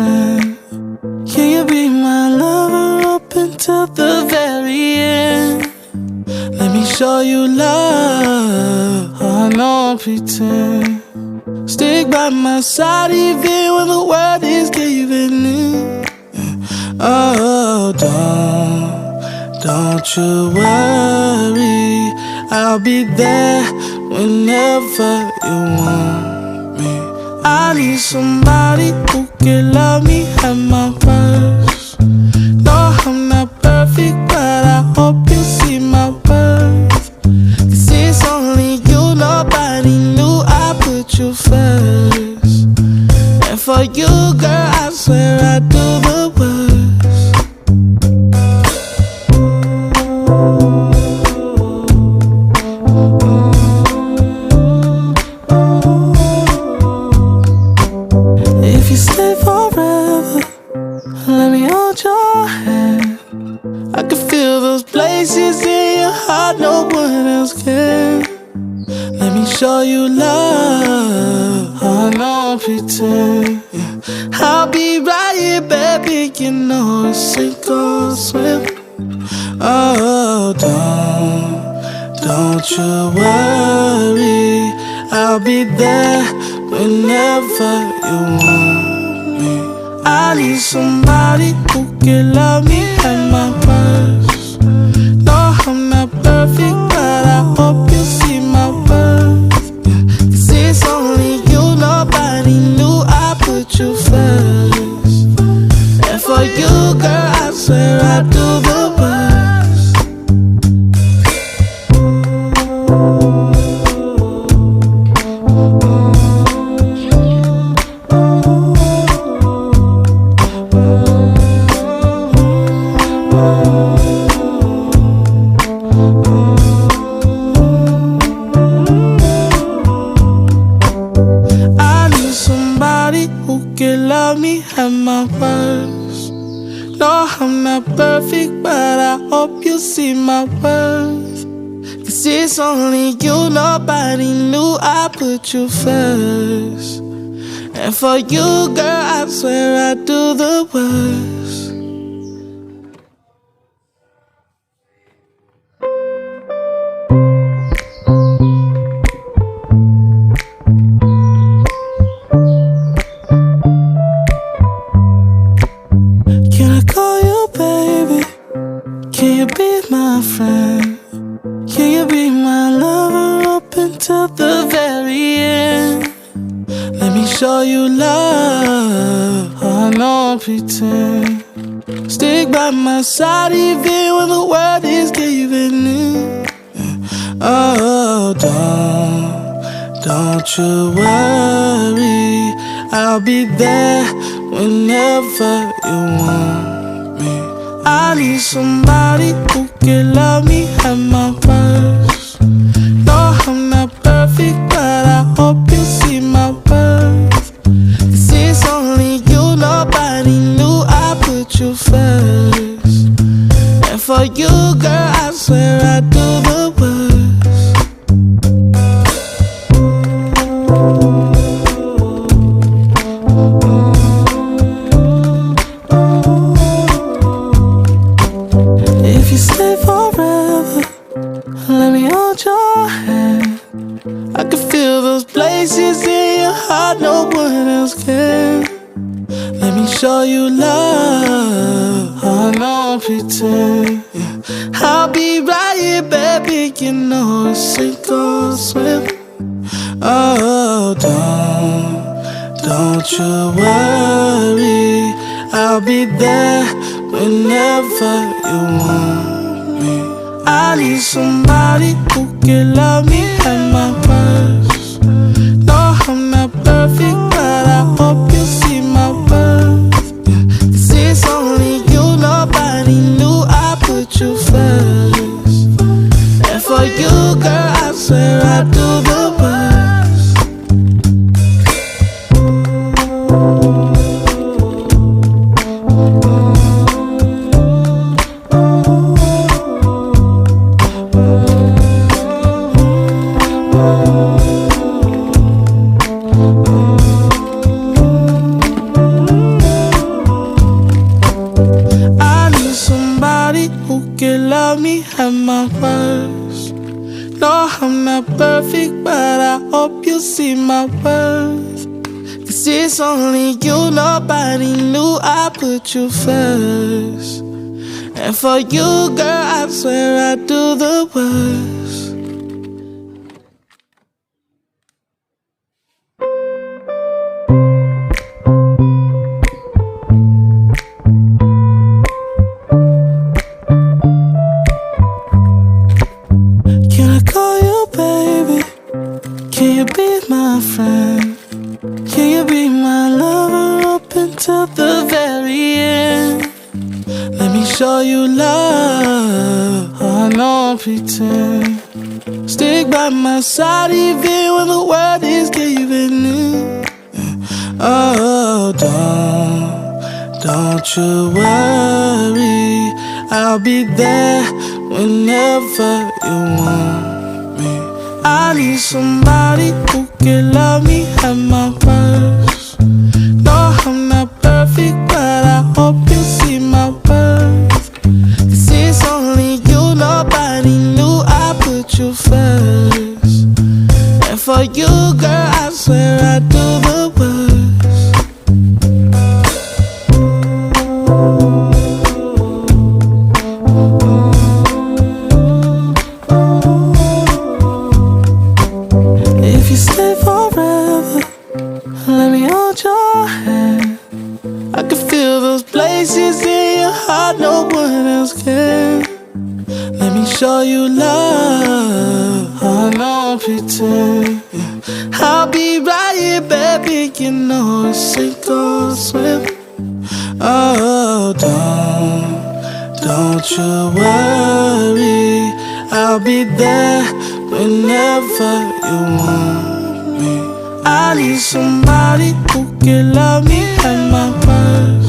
friend? Can you be my lover up until the very end? Let me show you love. I don't pretend. Stick by my side even when the world is giving in. Oh, don't you worry, I'll be there whenever you want me. I need somebody who can love me at my worst. No, I'm not perfect, but I hope you see my worth. 'Cause it's only you, nobody knew I put you first. And for you, girl, I swear I do the worst. If you stay forever, let me hold your hand. I can feel those places in your heart no one else can. Let me show you love. I don't pretend. I'll be right here, baby. You know it's sink or swim. Oh, don't you worry, I'll be there whenever you want me. I need somebody who can love me at my worst. No, I'm not perfect, but I hope you see my worth. 'Cause it's only you, nobody knew I put you first. And for you, girl, I swear I do the worst. I need somebody who can love me at my worst. No, I'm not perfect, but I hope you see my worth. 'Cause it's only you, nobody knew I put you first. And for you, girl, I swear I do the worst. Can I call you baby? Can you be my friend? Can you be my lover up until the very end? Let me show you love. I don't pretend. Stick by my side even when the world is giving in. Oh, don't you worry, I'll be there whenever you want me. I need somebody who can love me at my worst. No, I'm not perfect, but I hope you see my worth. 'Cause it's only you, nobody knew I put you first. And for you, girl, I swear I do the worst. If you stay forever, let me hold your hand. I can feel those places in your heart no one else can. Let me show you love. I don't pretend. I'll be right here, baby. You know it's sink or swim. Oh, don't you worry, I'll be there whenever you want me. I need somebody who can love me at my worst. No, I'm not perfect, but I hope you see my worth. 'Cause it's only you, nobody knew I put you first. And for you, girl, I swear I do the worst. my worst. No, I'm not perfect, but I hope you see my worth. 'Cause it's only you, nobody knew I put you first. And for you, girl, I swear I do the worst. Can I call you baby? Can you be my friend? Can you be my lover up until the very end? Let me show you love. Oh, I don't pretend. Stick by my side even when the world is giving in. Oh, don't you worry. I'll be there whenever you want me. I need somebody who can love me at my worst. No, I'm not perfect, but I hope you see my worth. 'Cause it's only you, nobody knew I put you first. And for you, girl, I swear I do the worst. If you stay forever, let me hold your hand. I can feel those places in your heart no one else can. Let me show you love. I don't pretend. I'll be right here, baby. You know it's sink or swim. Oh, don't you worry. I'll be there whenever you want me. I need somebody who can love me at my worst.